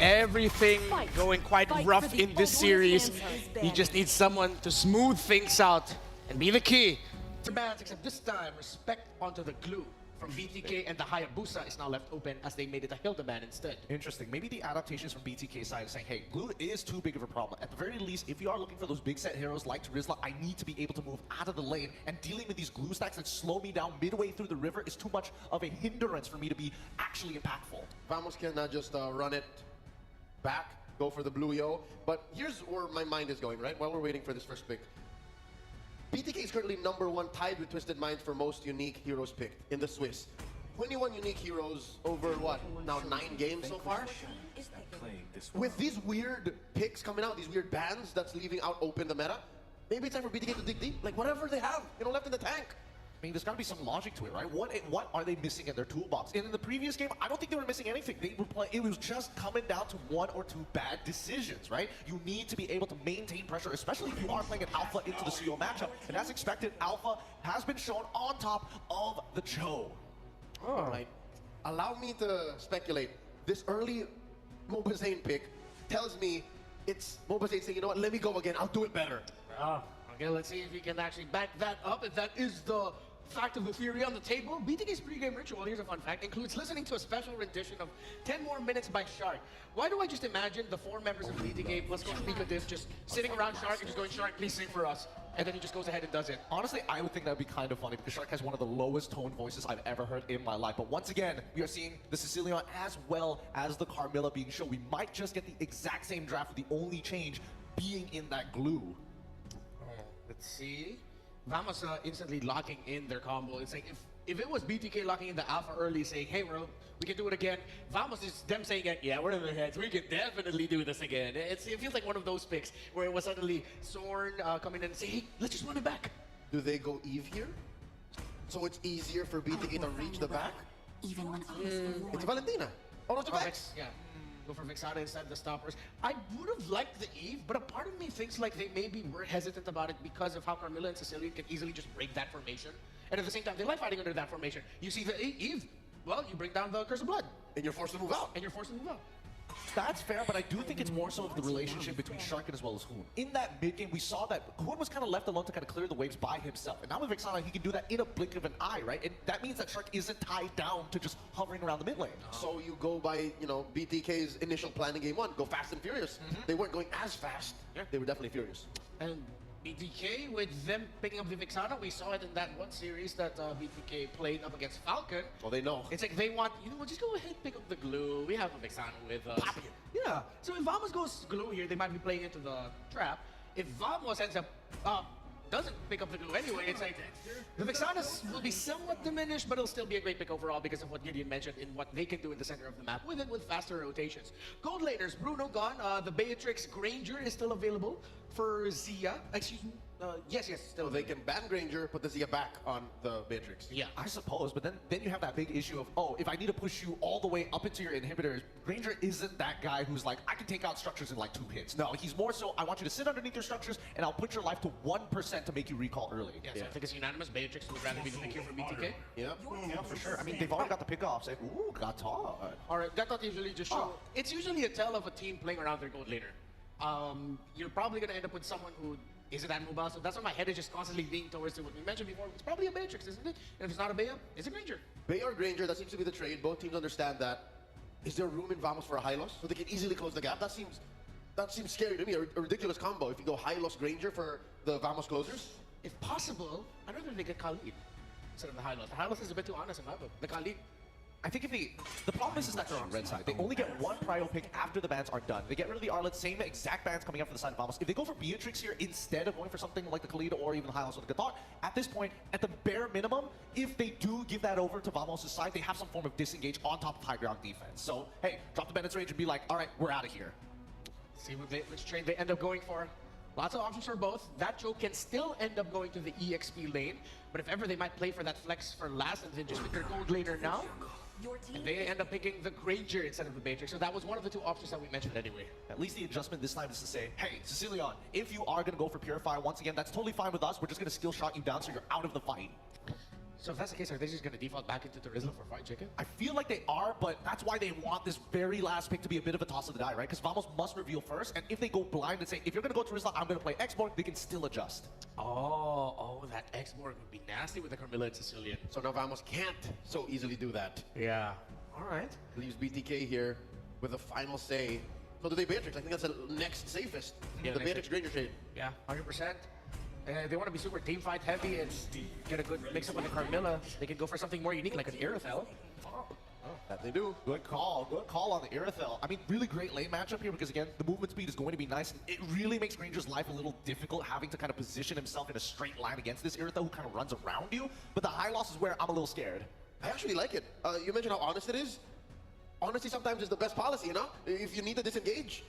everything going quite rough in this series. He just needs someone to smooth things out and be the key. Bans, except this time, respect onto the glue from BTK, and the Hayabusa is now left open as they made it a Hilda ban instead. Interesting. Maybe the adaptations from BTK's side is saying, hey, glue is too big of a problem. At the very least, if you are looking for those big set heroes like Rizla, I need to be able to move out of the lane, and dealing with these glue stacks that slow me down midway through the river is too much of a hindrance for me to be actually impactful. Vamos cannot just run it back, go for the blue yo. But here's where my mind is going, right? While we're waiting for this first pick. BTK is currently #1, tied with Twisted Minds for most unique heroes picked in the Swiss. 21 unique heroes over what? Now 9 games so far? With these weird picks coming out, these weird bans that's leaving out open the meta, maybe it's time for BTK to dig deep. Like whatever they have, left in the tank. I mean, there's got to be some logic to it, right? What are they missing in their toolbox? And in the previous game, I don't think they were missing anything. It was just coming down to 1 or 2 bad decisions, right? You need to be able to maintain pressure, especially if you are playing an Alpha into the CO matchup. And as expected, Alpha has been shown on top of the Cho. All right. Allow me to speculate. This early Mlbb pick tells me it's Mlbb saying, you know what, let me go again. I'll do it better. Okay, let's see if we can actually back that up. If that is the fact of the theory on the table, BTK's pregame ritual, here's a fun fact, includes listening to a special rendition of 10 More Minutes by Shark. Why do I just imagine the 4 members of BTK plus Coach Pika Diff just sitting around Shark and just going, Shark, please sing for us. And then he just goes ahead and does it. Honestly, I would think that would be kind of funny because Shark has one of the lowest tone voices I've ever heard in my life. But once again, we are seeing the Sicilian as well as the Carmilla being shown. We might just get the exact same draft with the only change being in that glue. Let's see. Vamos instantly locking in their combo. It's like if it was BTK locking in the Alpha early saying, hey bro, we can do it again. Vamos is them saying, yeah, we're in their heads. We can definitely do this again. It feels like one of those picks where it was suddenly Zorn coming in and saying, hey, let's just run it back. Do they go Eve here? So it's easier for BTK to reach the back? Even when It's Valentina. Oh no, it's Vex. Yeah. Go for Vexana instead of the stoppers. I would have liked the Eve, but a part of me thinks like they maybe were hesitant about it because of how Carmilla and Sicilian can easily just break that formation. And at the same time, they like fighting under that formation. You see the Eve, well, you bring down the Curse of Blood. And you're forced to move out. That's fair, but I do think it's more so of the relationship between Shark and as well as Hoon. In that mid game, we saw that Hoon was kind of left alone to kind of clear the waves by himself. And now with Vexana, he can do that in a blink of an eye, right? And that means that Shark isn't tied down to just hovering around the mid lane. So you go by, BTK's initial plan in game 1, go fast and furious. They weren't going as fast. Yeah. They were definitely furious. And BTK, with them picking up the Vexana, we saw it in that one series that BTK played up against Falcon. Oh, they know. It's like they want, just go ahead and pick up the glue. We have a Vexana with us. Yeah. So if Vamos goes glue here, they might be playing into the trap. If Vamos ends up doesn't pick up the glue anyway, it's like the Vexanas will be somewhat diminished, but it'll still be a great pick overall because of what Gideon mentioned in what they can do in the center of the map with faster rotations. Gold laners, Bruno gone. The Beatrix Granger is still available for Zia. Excuse me. Yes, still. So they can ban Granger, put the Zia back on the Beatrix. Yeah, I suppose, but then you have that big issue of, if I need to push you all the way up into your inhibitors, Granger isn't that guy who's like, I can take out structures in like 2 hits. No, he's more so, I want you to sit underneath your structures, and I'll put your life to 1% to make you recall early. So I think it's unanimous. Beatrix would rather be the pick here for BTK. Yeah, for sure. I mean, they've already got the pickoffs. Ooh, got tall. All right, that usually just show. It's usually a tell of a team playing around their gold laner. You're probably going to end up with someone who isn't that mobile, so that's why my head is just constantly leaning towards what we mentioned before. It's probably a Beatrix, isn't it? And if it's not a Bea, it's a Granger. Bea or Granger, that seems to be the trade. Both teams understand that. Is there room in Vamos for a Hylos? So they can easily close the gap? That seems scary to me, a ridiculous combo. If you go Hylos Granger for the Vamos closers? If possible, I'd rather they get Khalid instead of the Hylos. The Hylos is a bit too honest in my book. The Khalid. I think the problem is that they're on red side. They only get 1 prio pick after the bans are done. They get rid of the Arlet, same exact bans coming out for the side of Vamos. If they go for Beatrix here instead of going for something like the Khalid or even Hylos or the Gathot, at this point, at the bare minimum, if they do give that over to Vamos' side, they have some form of disengage on top of high ground defense. So, hey, drop the Bennett's range and be like, all right, we're out of here. See which trade they end up going for. Lots of options for both. That joke can still end up going to the EXP lane, but if ever they might play for that flex for last and then just pick their gold laner now, and they end up picking the Granger instead of the Beatrix. So that was one of the 2 options that we mentioned anyway. At least the adjustment this time is to say, hey, Sicilian, if you are going to go for Purify once again, that's totally fine with us. We're just going to skill shot you down so you're out of the fight. So if that's the case, are they just going to default back into Rizla for fried chicken? I feel like they are, but that's why they want this very last pick to be a bit of a toss of the die, right? Because Vamos must reveal first, and if they go blind and say, if you're going to go to Rizla, I'm going to play X-Borg, they can still adjust. Oh, that X-Borg would be nasty with the Carmilla and Sicilian. So now Vamos can't so easily do that. Yeah. All right. Leaves BTK here with the final say. So do they Beatrix? I think that's the next safest. Yeah, the next Beatrix Granger Shade. Yeah, 100%. They want to be super team fight heavy and get a good mix up with the Carmilla. They can go for something more unique like an Irithel. That they do. Good call on the Irithel. I mean, really great lane matchup here because, again, the movement speed is going to be nice. And it really makes Granger's life a little difficult having to kind of position himself in a straight line against this Irithel who kind of runs around you. But the high loss is where I'm a little scared. I actually like it. You mentioned how honest it is. Honesty sometimes is the best policy, you know? If you need to disengage,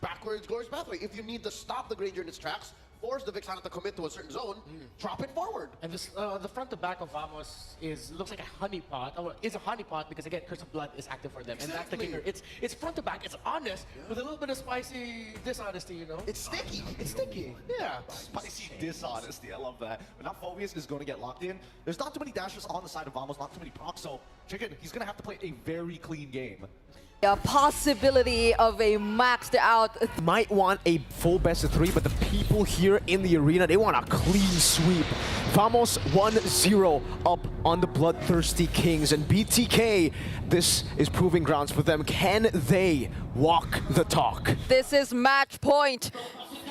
backwards, glorious pathway. If you need to stop the Granger in its tracks, force the Vixana to commit to a certain zone, drop it forward. And this, the front to back of Vamos looks like a honeypot. Oh, it's a honeypot because again, Curse of Blood is active for them, and that's the kicker. It's front to back. It's honest with a little bit of spicy dishonesty, you know. It's sticky. It's sticky. Yeah. Spicy dishonesty, I love that. But now Phobius is going to get locked in. There's not too many dashers on the side of Vamos, not too many procs, so Chicken, he's going to have to play a very clean game. A possibility of a maxed out. Might want a full best of 3, but the people here in the arena, they want a clean sweep. Vamos 1-0 up on the Bloodthirsty Kings, and BTK, this is proving grounds for them. Can they walk the talk? This is match point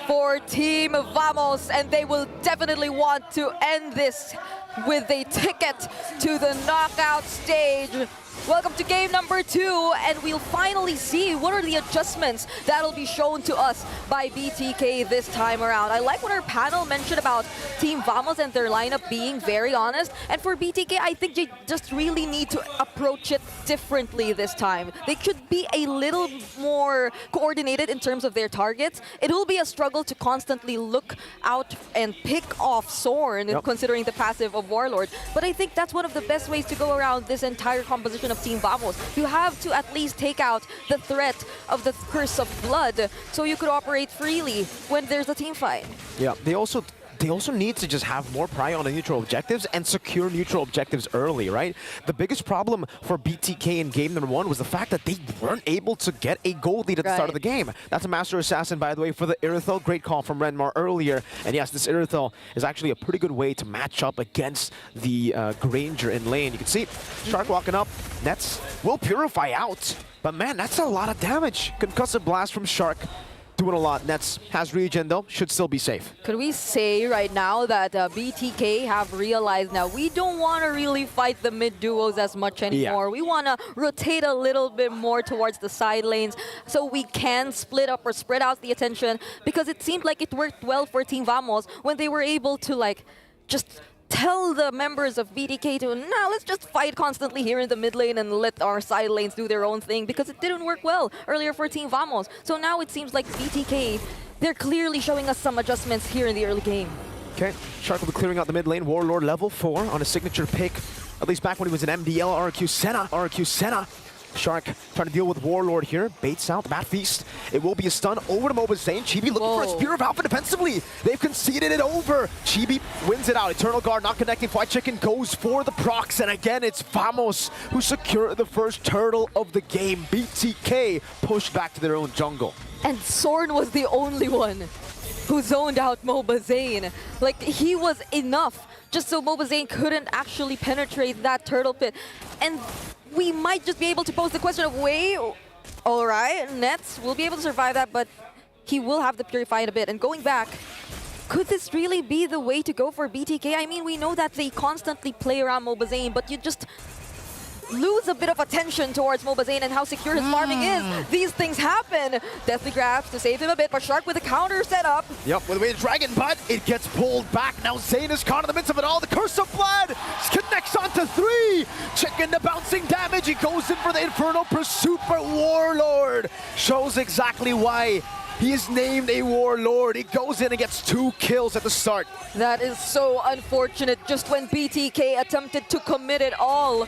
for Team Vamos, and they will definitely want to end this with a ticket to the knockout stage. Welcome to game number 2, and we'll finally see what are the adjustments that'll be shown to us by BTK this time around. I like what our panel mentioned about Team Vamos and their lineup being very honest, and for BTK, I think they just really need to approach it differently this time. They should be a little more coordinated in terms of their targets. It will be a struggle to constantly look out and pick off Sorn, considering the passive of Warlord, but I think that's one of the best ways to go around this entire composition of Team Vamos. You have to at least take out the threat of the Curse of Blood so you could operate freely when there's a team fight. Yeah, they also need to just have more prio on the neutral objectives and secure neutral objectives early, right? The biggest problem for BTK in game number 1 was the fact that they weren't able to get a gold lead at the start of the game. That's a Master Assassin, by the way, for the Irithel. Great call from Renmar earlier. And yes, this Irithel is actually a pretty good way to match up against the Granger in lane. You can see Shark walking up. Nets will purify out. But man, that's a lot of damage. Concussive Blast from Shark. Doing a lot. Nets has regen though, should still be safe. Could we say right now that BTK have realized now we don't want to really fight the mid duos as much anymore. We want to rotate a little bit more towards the side lanes so we can split up or spread out the attention, because it seemed like it worked well for Team Vamos when they were able to like just tell the members of BTK to, now let's just fight constantly here in the mid lane and let our side lanes do their own thing, because it didn't work well earlier for Team Vamos. So now it seems like BTK, they're clearly showing us some adjustments here in the early game. Okay, Shark will be clearing out the mid lane. Warlord level 4 on a signature pick, at least back when he was in MDL. RQ Senna. Shark trying to deal with Warlord here. Baits out the Bat Feast. It will be a stun over to Mlbb. Chibi looking for a Spear of Alpha defensively. They've conceded it over. Chibi wins it out. Eternal Guard not connecting. Fried Chicken goes for the procs. And again, it's Vamos who secure the first turtle of the game. BTK pushed back to their own jungle. And Sorn was the only one who zoned out Mlbb. Like, he was enough just so Mlbb couldn't actually penetrate that turtle pit. And we might just be able to pose the question of, wait, all right, Nets will be able to survive that, but he will have to purify it a bit. And going back, could this really be the way to go for BTK? I mean, we know that they constantly play around Mlbb, but you just lose a bit of attention towards Mlbb and how secure his farming is. These things happen. Deathly grabs to save him a bit, but Shark with a counter set up. Yep, with a way to Dragon, but it gets pulled back. Now Zayn is caught in the midst of it all. The Curse of Blood connects onto 3. Chicken the bouncing damage. He goes in for the Infernal Pursuit, but Warlord shows exactly why he is named a Warlord. He goes in and gets 2 kills at the start. That is so unfortunate. Just when BTK attempted to commit it all,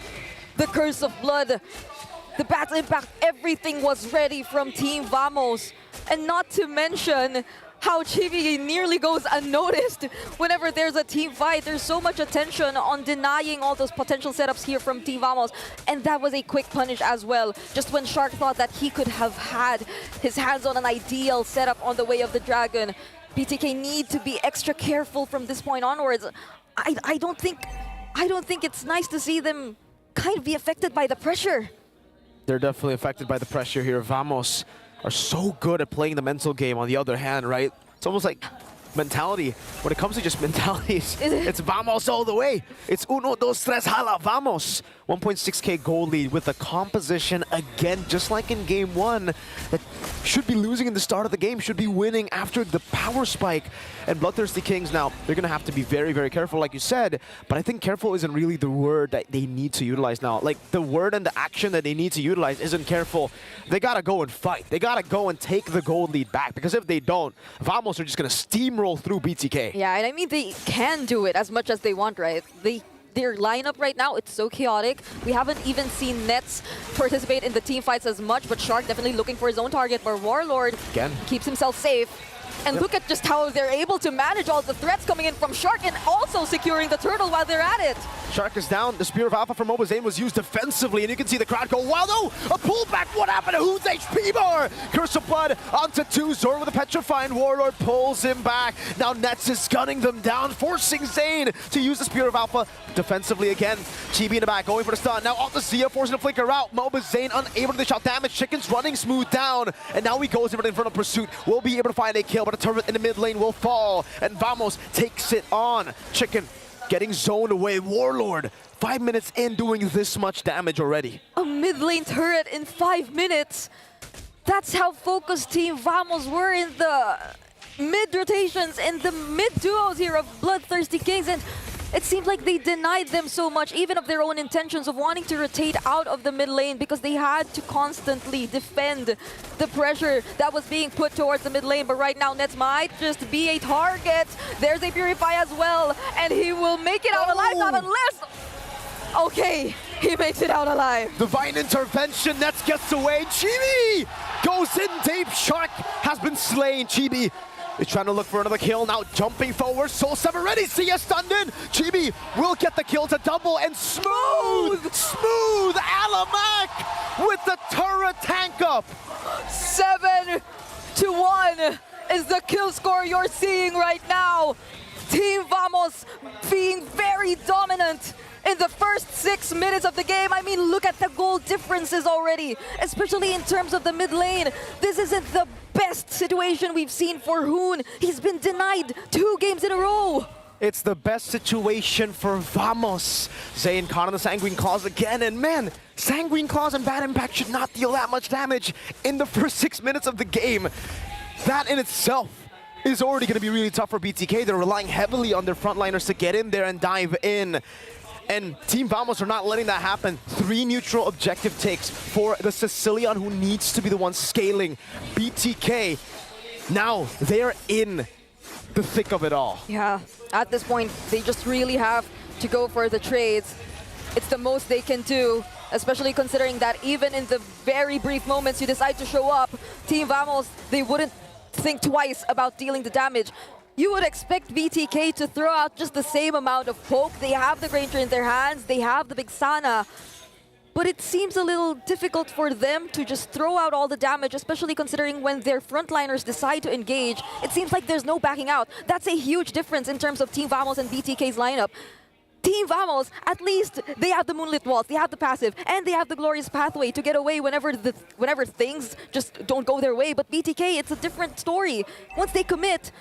the Curse of Blood, the Battle Impact, everything was ready from Team Vamos. And not to mention, how Chibi nearly goes unnoticed whenever there's a team fight. There's so much attention on denying all those potential setups here from Team Vamos. And that was a quick punish as well. Just when Shark thought that he could have had his hands on an ideal setup on the way of the Dragon, BTK need to be extra careful from this point onwards. I don't think it's nice to see them kind of be affected by the pressure. They're definitely affected by the pressure here. Vamos are so good at playing the mental game on the other hand, right? It's almost like mentality. When it comes to just mentality, it's Vamos all the way. It's uno, dos, tres, hala, Vamos. 1.6k gold lead with the composition again, just like in game one, that should be losing in the start of the game, should be winning after the power spike. And Bloodthirstykings now, they're going to have to be very, very careful, like you said, but I think careful isn't really the word that they need to utilize now. Like, the word and the action that they need to utilize isn't careful. They got to go and fight. They got to go and take the gold lead back, because if they don't, Vamos are just going to steamroll through BTK. Yeah, and I mean, they can do it as much as they want, right? Their lineup right now, it's so chaotic. We haven't even seen Nets participate in the team fights as much, but Shark definitely looking for his own target, but Warlord again keeps himself safe. And look at just how they're able to manage all the threats coming in from Shark and also securing the turtle while they're at it. Shark is down. The Spear of Alpha from Mlbb was used defensively, and you can see the crowd go, wow, no! A pullback! What happened to who's HP bar? Curse of Blood onto 2. Zor with a petrifying Warlord pulls him back. Now Nets is gunning them down, forcing Zane to use the Spear of Alpha defensively again. Chibi in the back, going for the stun. Now off the Zia, forcing to flicker out. Mlbb Zane unable to dish out damage. Chicken's running smooth down, and now he goes in for the Infernal Pursuit. Will be able to find a kill, but a turret in the mid lane will fall, and Vamos takes it on. Chicken getting zoned away. Warlord, 5 minutes in, doing this much damage already. A mid lane turret in 5 minutes. That's how focused Team Vamos were in the mid rotations and the mid duos here of Bloodthirstykings, and it seemed like they denied them so much, even of their own intentions of wanting to rotate out of the mid lane, because they had to constantly defend the pressure that was being put towards the mid lane. But right now, Nets might just be a target. There's a Purify as well, and he will make it out alive, not unless... Okay, he makes it out alive. Divine intervention, Nets gets away. Chibi goes in deep. Shark has been slain. Chibi is trying to look for another kill, now jumping forward. Soul Sever ready, Sia stunned in. Chibi will get the kill to double, and smooth Alamak with the turret tank up. 7-1 is the kill score you're seeing right now. Team Vamos being very dominant in the first 6 minutes of the game. I mean, look at the goal differences already, especially in terms of the mid lane. This isn't the best situation we've seen for Hoon. He's been denied 2 games in a row. It's the best situation for Vamos. Zane caught on the Sanguine Claws again, and man, Sanguine Claws and Bad Impact should not deal that much damage in the first 6 minutes of the game. That in itself is already going to be really tough for BTK. They're relying heavily on their frontliners to get in there and dive in. And Team Vamos are not letting that happen. 3 neutral objective takes for the Sicilian, who needs to be the one scaling. BTK, now they're in the thick of it all. Yeah, at this point, they just really have to go for the trades. It's the most they can do, especially considering that even in the very brief moments you decide to show up, Team Vamos, they wouldn't think twice about dealing the damage. You would expect BTK to throw out just the same amount of poke. They have the Granger in their hands, they have the Big Sana. But it seems a little difficult for them to just throw out all the damage, especially considering when their frontliners decide to engage, it seems like there's no backing out. That's a huge difference in terms of Team Vamos and BTK's lineup. Team Vamos, at least they have the Moonlit Walls, they have the passive, and they have the Glorious Pathway to get away whenever things just don't go their way. But BTK, it's a different story. Once they commit,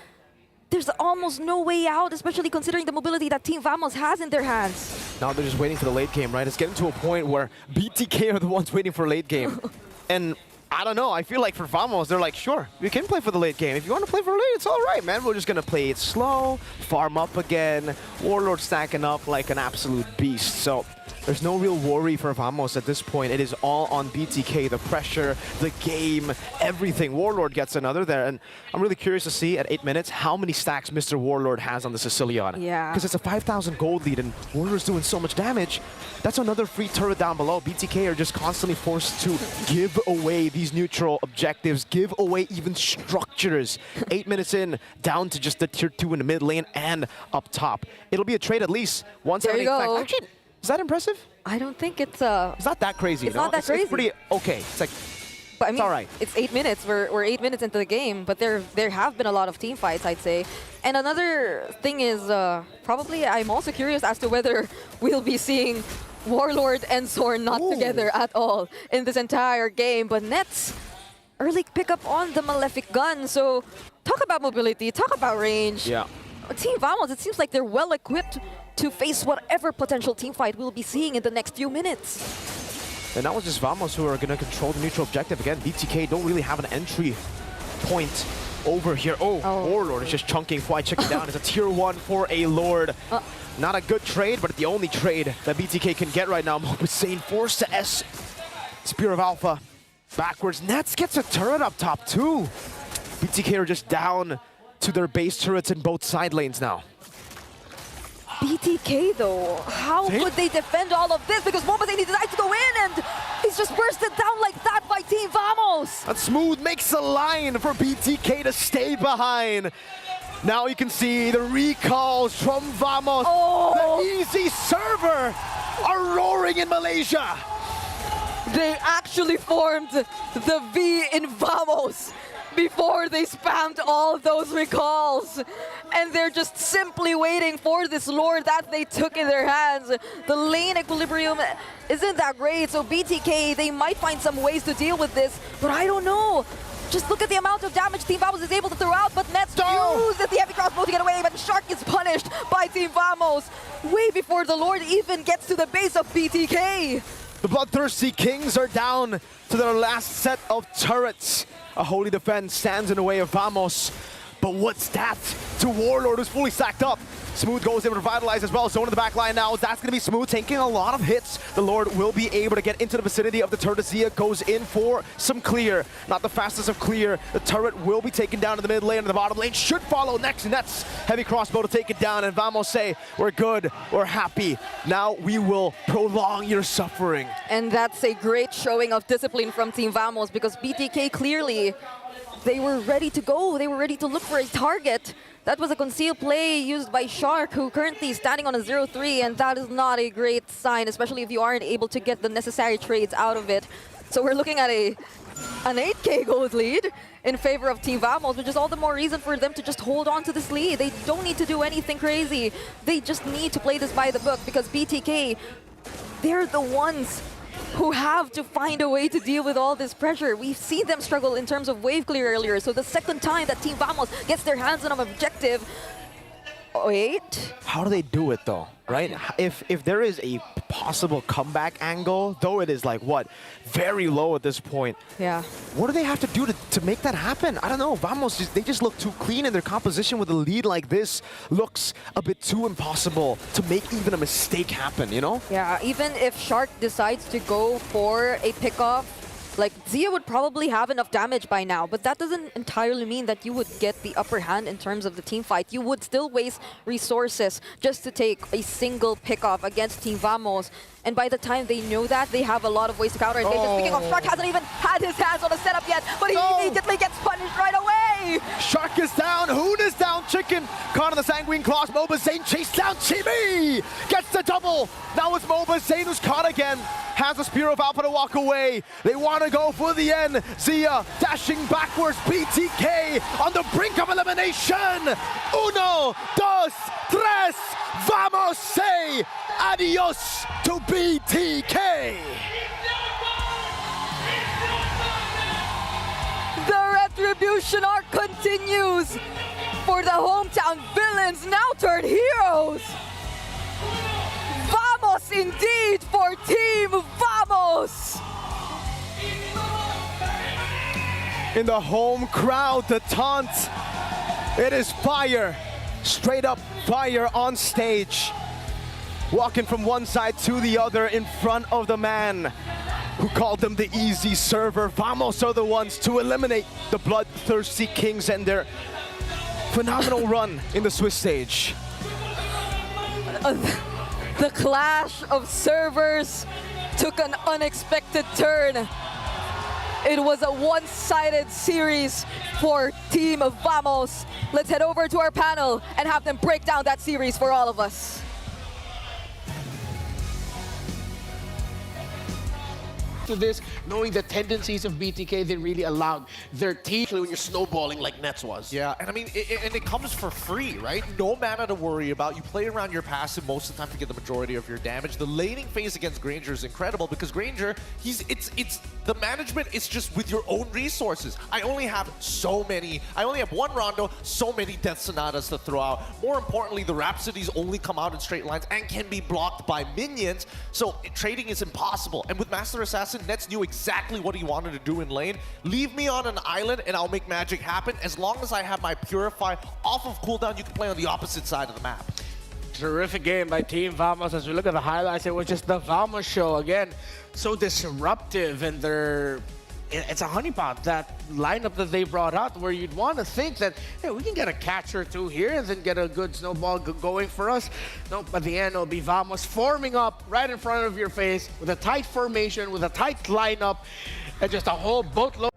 there's almost no way out, especially considering the mobility that Team Vamos has in their hands. Now they're just waiting for the late game, right? It's getting to a point where BTK are the ones waiting for late game. And I don't know, I feel like for Vamos, they're like, sure, we can play for the late game. If you want to play for late, it's all right, man. We're just going to play it slow, farm up again, Warlord stacking up like an absolute beast. So There's no real worry for Vamos at this point. It is all on BTK. The pressure, the game, everything. Warlord gets another there. And I'm really curious to see at 8 minutes how many stacks Mr. Warlord has on the Sicilian. Yeah. Because it's a 5,000 gold lead and Warlord's doing so much damage. That's another free turret down below. BTK are just constantly forced to give away these neutral objectives, give away even structures. 8 minutes in, down to just the tier 2 in the mid lane and up top. It'll be a trade at least. There you go. Actually, is that impressive? I don't think it's It's not that crazy. It's no? not that crazy. It's pretty okay. It's like, but I mean, all right. It's 8 minutes. We're 8 minutes into the game, but there have been a lot of team fights, I'd say. And another thing is probably I'm also curious as to whether we'll be seeing Warlord and Zorn not together at all in this entire game. But Nets early pickup on the Malefic gun. So talk about mobility, talk about range. Yeah. Team Vamos, it seems like they're well equipped to face whatever potential team fight we'll be seeing in the next few minutes. And that was just Vamos who are going to control the neutral objective. Again, BTK don't really have an entry point over here. Oh. Warlord is just chunking Fly Chicken down. It's a tier 1 for a Lord. Not a good trade, but the only trade that BTK can get right now. Mlbb forced to S. Spear of Alpha. Backwards. Nets gets a turret up top too. BTK are just down to their base turrets in both side lanes now. BTK though, how could they defend all of this? Because Mlbb decides to go in and he's just bursted down like that by Team Vamos. And Smooth makes a line for BTK to stay behind. Now you can see the recalls from Vamos. The easy server are roaring in Malaysia. They actually formed the V in Vamos before they spammed all those recalls. And they're just simply waiting for this Lord that they took in their hands. The lane equilibrium isn't that great, so BTK, they might find some ways to deal with this, but I don't know. Just look at the amount of damage Team Vamos is able to throw out, but Nets uses the heavy crossbow to get away, but Shark is punished by Team Vamos way before the Lord even gets to the base of BTK. The Bloodthirstykings are down to their last set of turrets. A holy defense stands in the way of Vamos. But what's that to Warlord, who's fully stacked up? Smooth goes in to revitalize as well. Zone in the back line now. That's going to be Smooth taking a lot of hits. The Lord will be able to get into the vicinity of the turret. Zia goes in for some clear. Not the fastest of clear. The turret will be taken down in the mid lane, and the bottom lane should follow next. Nets heavy crossbow to take it down, and Vamos say, we're good, we're happy. Now we will prolong your suffering. And that's a great showing of discipline from Team Vamos, because BTK clearly, they were ready to go. They were ready to look for a target. That was a concealed play used by Shark, who currently is standing on a 0-3, and that is not a great sign, especially if you aren't able to get the necessary trades out of it. So we're looking at an 8k gold lead in favor of Team Vamos, which is all the more reason for them to just hold on to this lead. They don't need to do anything crazy. They just need to play this by the book, because BTK, they're the ones who have to find a way to deal with all this pressure. We've seen them struggle in terms of wave clear earlier, so the second time that Team Vamos gets their hands on an objective... Wait. How do they do it though, right? If there is a possible comeback angle, though it is like, what, very low at this point. Yeah. What do they have to do to make that happen? I don't know. Vamos, they just look too clean, and their composition with a lead like this looks a bit too impossible to make even a mistake happen, you know? Yeah, even if Shark decides to go for a pickoff, like, Zia would probably have enough damage by now, but that doesn't entirely mean that you would get the upper hand in terms of the team fight. You would still waste resources just to take a single pickoff against Team Vamos. And by the time they know that, they have a lot of ways to counter engage. Speaking of, Shark hasn't even had his hands on the setup yet, but he immediately gets punished right away! Shark is down, Hoon is down, Chicken caught on the Sanguine Claws. Mlbb chased down Chibi! Gets the double! Now it's Mlbb who's caught again. Has a Spear of Alpha to walk away. They want to go for the end. Zia dashing backwards. BTK on the brink of elimination. Uno, dos, tres. Vamos say adios to BTK. The retribution arc continues for the hometown villains, now turned heroes. Vamos indeed for Team Vamos! In the home crowd, the taunt. It is fire. Straight up fire on stage. walking from one side to the other in front of the man who called them the easy server. Vamos are the ones to eliminate the Bloodthirsty Kings and their phenomenal run in the Swiss stage. The clash of servers took an unexpected turn. It was a one-sided series for Team Vamos. Let's head over to our panel and have them break down that series for all of us. To this, knowing the tendencies of BTK, they really allowed their team. When you're snowballing like Nets was. Yeah, and I mean, it comes for free, right? No mana to worry about. You play around your passive most of the time to get the majority of your damage. The laning phase against Granger is incredible because Granger, it's the management is just with your own resources. I only have one Rondo, so many Death Sonatas to throw out. More importantly, the Rhapsodies only come out in straight lines and can be blocked by minions, so trading is impossible. And with Master Assassin, Nets knew exactly what he wanted to do in lane. Leave me on an island and I'll make magic happen. As long as I have my Purify off of cooldown, you can play on the opposite side of the map. Terrific game by Team Vamos. As we look at the highlights, it was just the Vamos show again. So disruptive, and it's a honeypot, that lineup that they brought out, where you'd want to think that, hey, we can get a catch or two here and then get a good snowball going for us. Nope, at the end, it'll be Vamos forming up right in front of your face with a tight formation, with a tight lineup, and just a whole boatload.